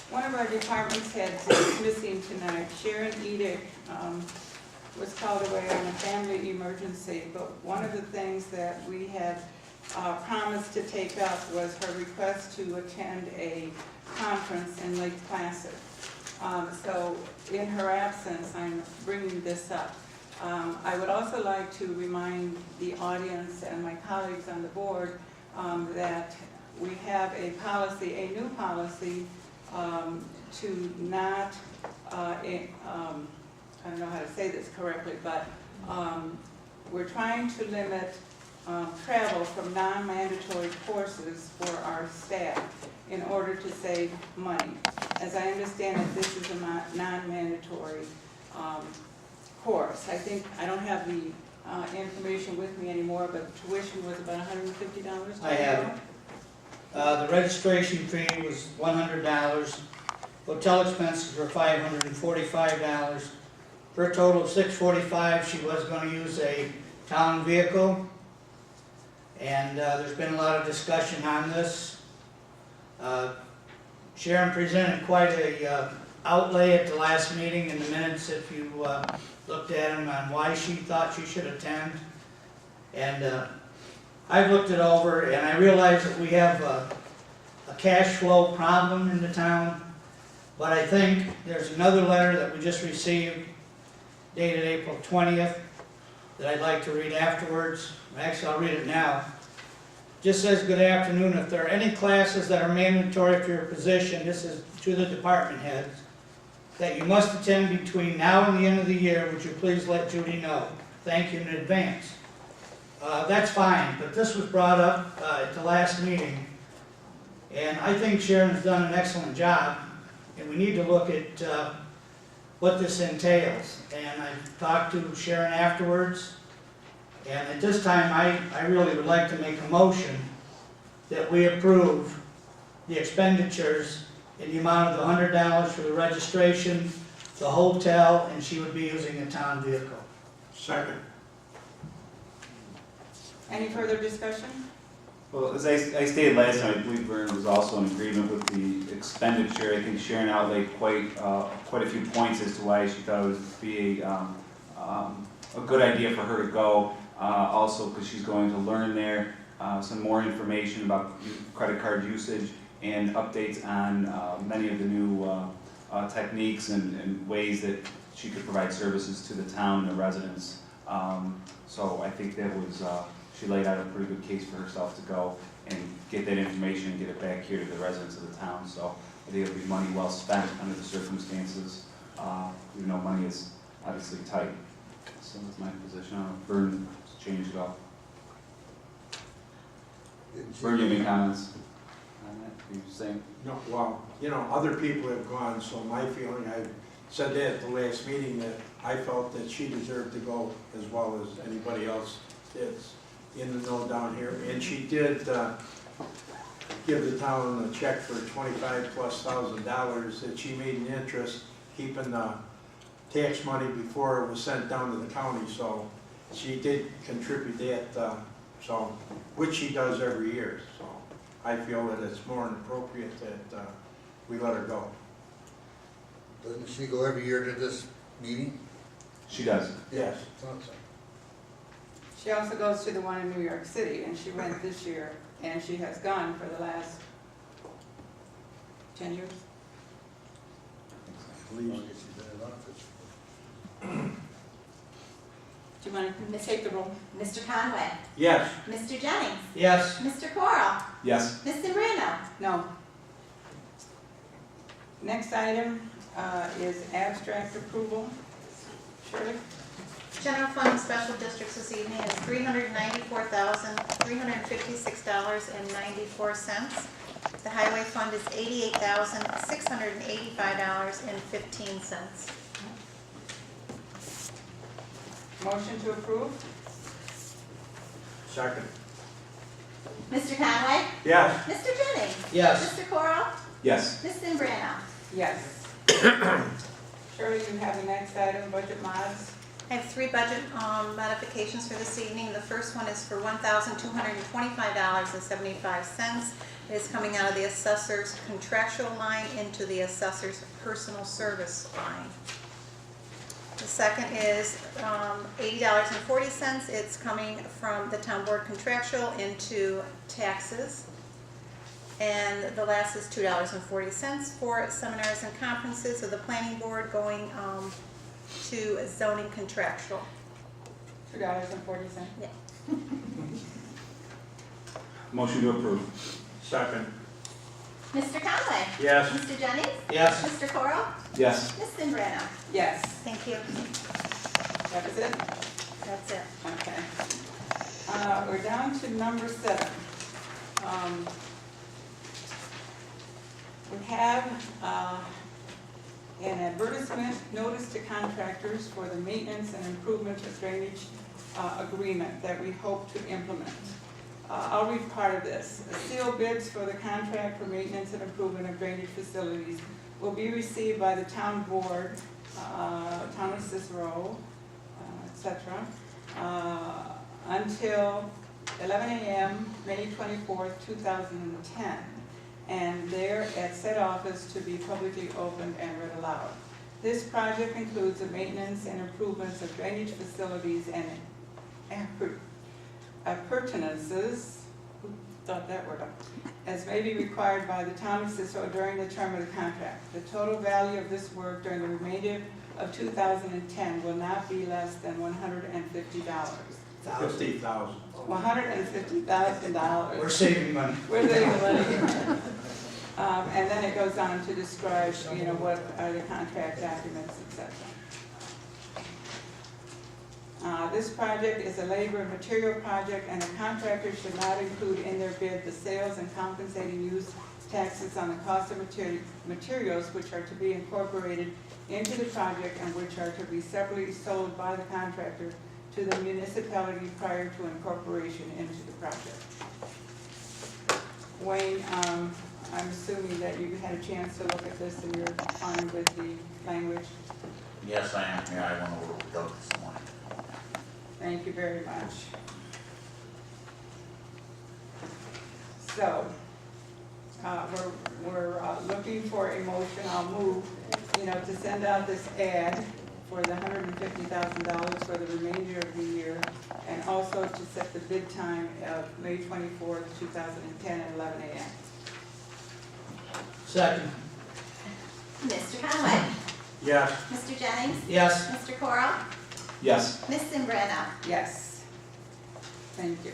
One of our departments heads is missing tonight. Sharon Edick was called away on a family emergency, but one of the things that we had promised to take up was her request to attend a conference in Lake Placid. So in her absence, I'm bringing this up. I would also like to remind the audience and my colleagues on the board that we have a policy, a new policy, to not, I don't know how to say this correctly, but we're trying to limit travel from non-mandatory courses for our staff in order to save money. As I understand it, this is a non-mandatory course. I don't have the information with me anymore, but tuition was about $150. I have it. The registration fee was $100. Hotel expenses were $545. For a total of $645, she was going to use a town vehicle. And there's been a lot of discussion on this. Sharon presented quite a outlay at the last meeting in the minutes, if you looked at them, on why she thought she should attend. And I've looked it over, and I realize that we have a cash flow problem in the town, but I think there's another letter that we just received dated April 20th that I'd like to read afterwards. Actually, I'll read it now. It just says, "Good afternoon. If there are any classes that are mandatory for your position," this is to the department heads, "that you must attend between now and the end of the year, would you please let Judy know? Thank you in advance." That's fine, but this was brought up at the last meeting, and I think Sharon's done an excellent job, and we need to look at what this entails. And I talked to Sharon afterwards, and at this time I really would like to make a motion that we approve the expenditures in the amount of $100 for the registration, the hotel, and she would be using a town vehicle. Second. Any further discussion? Well, as I stated last time, I believe Vern was also in agreement with the expenditure. I think Sharon outlaid quite a few points as to why she thought it would be a good idea for her to go. Also, because she's going to learn there some more information about credit card usage and updates on many of the new techniques and ways that she could provide services to the town and the residents. So I think that was. She laid out a pretty good case for herself to go and get that information and get it back here to the residents of the town. So I think it'll be money well spent under the circumstances, even though money is obviously tight. So that's my position. I don't know if Vern changed it up. Vern, you have any comments on that? You saying? No, well, you know, other people have gone, so my feeling, I said that at the last meeting, that I felt that she deserved to go as well as anybody else is in the know down here. And she did give the town a check for $25,000+ that she made in interest, keeping the tax money before it was sent down to the county. So she did contribute that, so which she does every year. So I feel that it's more than appropriate that we let her go. Doesn't she go every year to this meeting? She does. Yes. She also goes to the one in New York City, and she went this year, and she has gone for the last 10 years. Please. Do you want to take the roll? Mr. Conway. Yes. Mr. Jennings. Yes. Mr. Coral. Yes. Ms. Sembrano. No. Next item is abstract approval. Shirley? General Fund Special Districts this evening is $394,356.94. The Highway Fund is $88,685.15. Motion to approve? Second. Mr. Conway. Yes. Mr. Jennings. Yes. Mr. Coral. Yes. Ms. Sembrano. Yes. Shirley, you have the next item, budget mods. I have three budget modifications for this evening. The first one is for $1,225.75. It is coming out of the assessor's contractual line into the assessor's personal service line. The second is $80.40. It's coming from the town board contractual into taxes. And the last is $2.40 for seminars and conferences of the planning board going to zoning contractual. $2.40. Yeah. Motion to approve. Second. Mr. Conway? Yes. Mr. Jennings? Yes. Mr. Corral? Yes. Ms. Zimbrano? Yes, Thank you. that was it? That's it. Okay. We're down to number 7. We have an advertisement notice to contractors for the maintenance and improvement of drainage agreement that we hope to implement. I'll read part of this. Sealed bids for the contract for maintenance and improvement of drainage facilities will be received by the town board, town of Cicero, etc., until 11 a.m., May 24th, 2010, and there at said office to be publicly opened and read aloud. This project includes the maintenance and improvements of drainage facilities and appurtenances, who thought that word up, as may be required by the town of Cicero during the term of the contract. The total value of this work during the remainder of 2010 will not be less than $150. 50,000. $150,000. We're saving money. We're saving money. And then it goes on to describe, what are the contract documents, etc. This project is a labor and material project, and the contractor should not include in their bid the sales and compensating use taxes on the cost of materials which are to be incorporated into the project and which are to be separately sold by the contractor to the municipality prior to incorporation into the project. Wayne, I'm assuming that you had a chance to look at this and you're fine with the language. Yes, I am here. I went over with Doug this morning. Thank you very much. So, we're looking for a motion. I'll move, to send out this ad for the $150,000 for the remainder of the year, and also to set the bid time of May 24th, 2010 at 11 a.m. Second. Mr. Conway? Yes. Mr. Jennings? Yes. Mr. Corral? Yes. Ms. Zimbrano? Yes. Thank you.